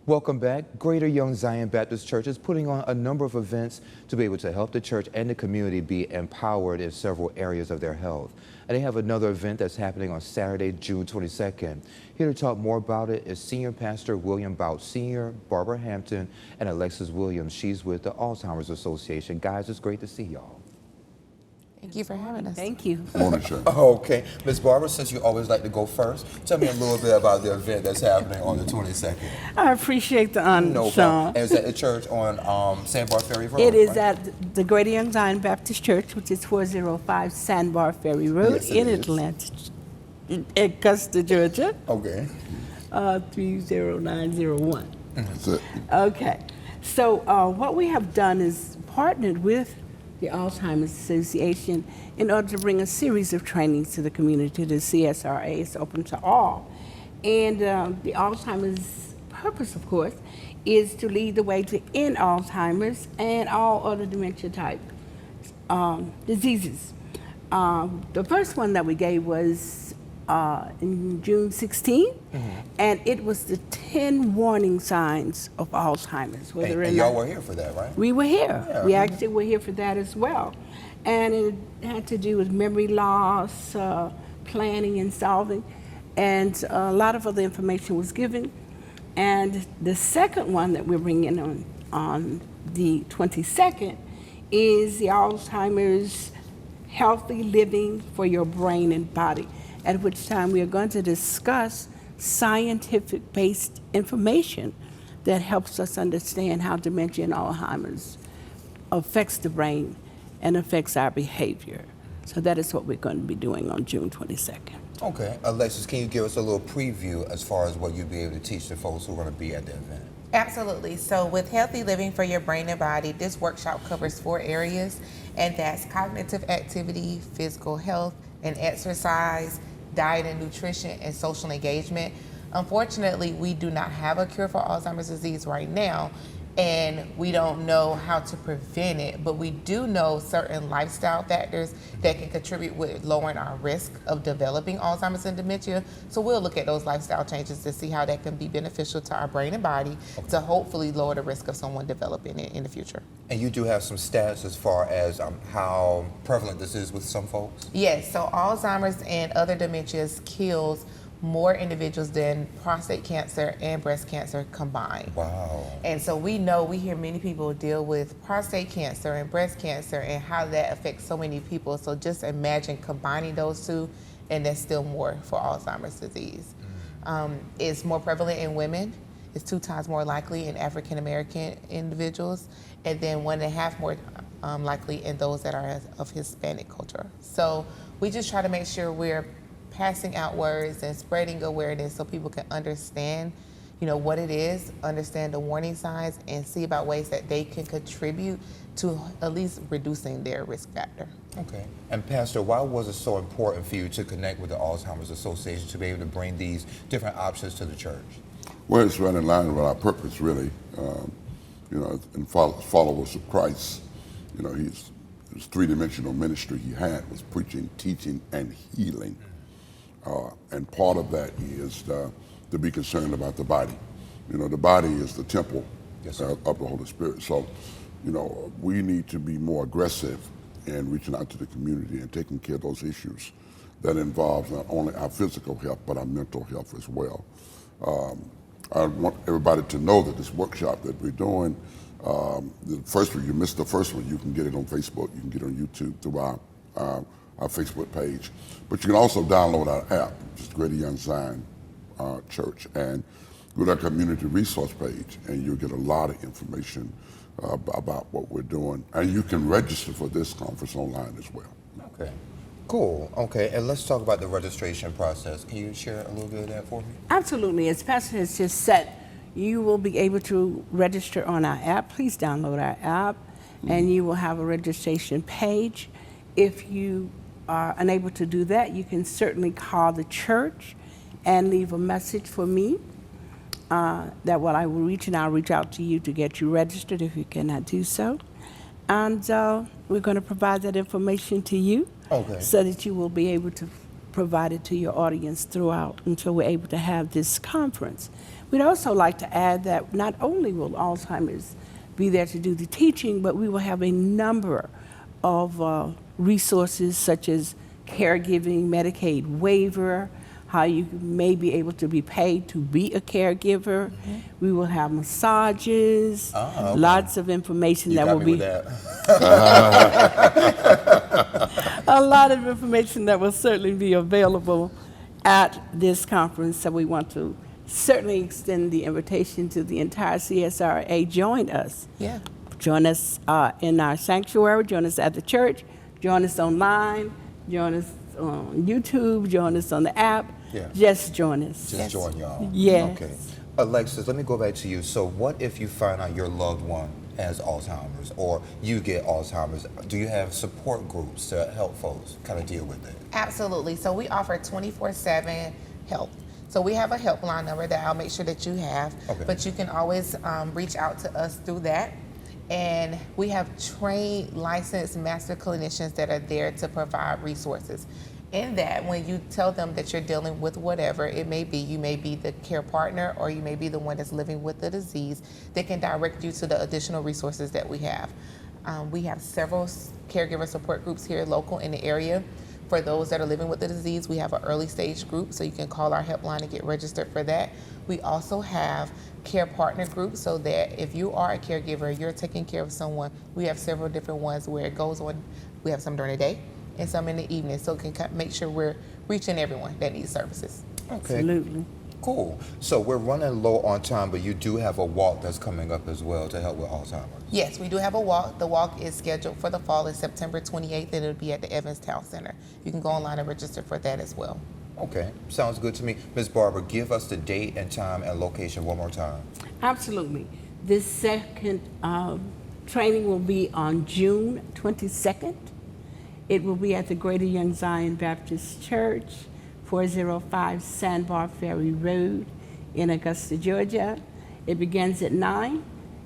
Welcome back. Greater Young Zion Baptist Church is putting on a number of events to be able to help the church and the community be empowered in several areas of their health. And they have another event that's happening on Saturday, June 22nd. Here to talk more about it is Senior Pastor William Bout Sr., Barbara Hampton, and Alexis Williams. She's with the Alzheimer's Association. Guys, it's great to see y'all. Thank you for having us. Thank you. Morning, sir. Okay. Ms. Barbara, since you always like to go first, tell me a little bit about the event that's happening on the 22nd. I appreciate the honor, No Sean. problem. It's at the church on Sandbar Ferry Road. It is right? at the Greater Young Zion Baptist Church, which is 405 Sandbar Ferry Road Yes, it in is. Atlanta, in Augusta, Georgia, Okay. 30901. That's it. Okay. So what we have done is partnered with the Alzheimer's Association in order to bring a series of trainings to the community. The CSRA is open to all. And the Alzheimer's purpose, of course, is to lead the way to end Alzheimer's and all other dementia type diseases. The first one that we gave was in June 16th, and it was the 10 warning signs of Alzheimer's. And y'all were here for that, right? We were here. Yeah. We actually were here for that as well. And it had to do with memory loss, planning and solving, and a lot of other information was given. And the second one that we're bringing on the 22nd is the Alzheimer's Healthy Living for Your Brain and Body, at which time we are going to discuss scientific-based information that helps us understand how dementia and Alzheimer's affects the brain and affects our behavior. So that is what we're going to be doing on June 22nd. Okay. Alexis, can you give us a little preview as far as what you'll be able to teach the folks who are going to be at the event? Absolutely. So with Healthy Living for Your Brain and Body, this workshop covers 4 areas, and that's cognitive activity, physical health and exercise, diet and nutrition, and social engagement. Unfortunately, we do not have a cure for Alzheimer's disease right now, and we don't know how to prevent it, but we do know certain lifestyle factors that can contribute with lowering our risk of developing Alzheimer's and dementia. So we'll look at those lifestyle changes to see how that can be beneficial to our brain and body to hopefully lower the risk of someone developing it in the future. And you do have some stats as far as how prevalent this is with some folks? Yes, so Alzheimer's and other dementias kills more individuals than prostate cancer and breast cancer combined. Wow. And so we hear many people deal with prostate cancer and breast cancer and how that affects so many people. So just imagine combining those two, and there's still more for Alzheimer's disease. It's more prevalent in women. It's 2 times more likely in African American individuals, and then 1.5 more likely in those that are of Hispanic culture. So we just try to make sure we're passing out words and spreading awareness so people can understand, what it is, understand the warning signs, and see about ways that they can contribute to at least reducing their risk factor. Okay. And Pastor, why was it so important for you to connect with the Alzheimer's Association to be able to bring these different options to the church? Well, it's right in line with our purpose, really. And followers of Christ, his 3-dimensional ministry he had was preaching, teaching, and healing. And part of that is to be concerned about the body. The body is the temple of the Holy Spirit. So, we need to be more aggressive in reaching out to the community and taking care of those issues that involves not only our physical health, but our mental health as well. I want everybody to know that this workshop that we're doing, the first one, you missed the first one, you can get it on Facebook, you can get it on YouTube through our Facebook page. But you can also download our app, which is Greater Young Zion Church, and go to our community resource page, and you'll get a lot of information about what we're doing. And you can register for this conference online as well. Okay. Cool. Okay. And let's talk about the registration process. Can you share a little bit of that for me? Absolutely. As Pastor has just said, you will be able to register on our app. Please download our app, and you will have a registration page. If you are unable to do that, you can certainly call the church and leave a message for me that what I will reach, and I'll reach out to you to get you registered if you cannot do so. And we're going to provide that information to you so that you will be able to provide it to your audience throughout until we're able to have this conference. We'd also like to add that not only will Alzheimer's be there to do the teaching, but we will have a number of resources such as caregiving, Medicaid waiver, how you may be able to be paid to be a caregiver. We will have massages, lots of information that will be. A lot of information that will certainly be available at this conference. So we want to certainly extend the invitation to the entire CSRA. Join us. Yeah. Join us in our sanctuary. Join us at the church. Join us online. Join us on YouTube. Join us on the app. Yeah. Just join us. Just join y'all. Yes. Okay. Alexis, let me go back to you. So what if you find out your loved one has Alzheimer's or you get Alzheimer's? Do you have support groups to help folks kind of deal with it? Absolutely. So we offer 24/7 help. So we have a helpline number that I'll make sure that you have, but you can always reach out to us through that. And we have trained, licensed master clinicians that are there to provide resources. In that, when you tell them that you're dealing with whatever it may be, you may be the care partner or you may be the one that's living with the disease, they can direct you to the additional resources that we have. We have several caregiver support groups here local in the area. For those that are living with the disease, we have an early stage group, so you can call our helpline and get registered for that. We also have care partner groups, so that if you are a caregiver, you're taking care of someone, we have several different ones where it goes on. We have some during the day and some in the evening, so it can make sure we're reaching everyone that needs services. Okay. Absolutely. Cool. So we're running low on time, but you do have a walk that's coming up as well to help with Alzheimer's. Yes, we do have a walk. The walk is scheduled for the fall. It's September 28th, and it'll be at the Evans Town Center. You can go online and register for that as well. Okay, sounds good to me. Ms. Barber, give us the date and time and location one more time. Absolutely. This second training will be on June 22nd. It will be at the Greater Young Zion Baptist Church, 405 Sandbar Ferry Road in Augusta, Georgia. It begins at 9,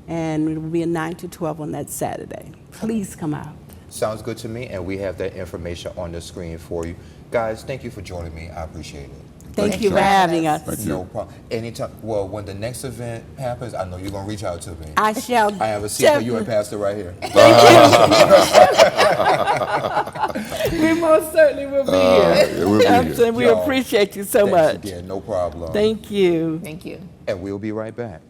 and it will be a 9 to 12 on that Saturday. Please come out. Sounds good to me, and we have that information on the screen for you. Guys, thank you for joining me. I appreciate it. Thank you for having us. Thank you. No problem. Anytime. Well, when the next event happens, I know you're going to reach out to me. I shall. I have a seat for you and Pastor right here. We most certainly will be here. we'll be here. And we appreciate you so much. Yeah, no problem. Thank you. Thank you. And we'll be right back.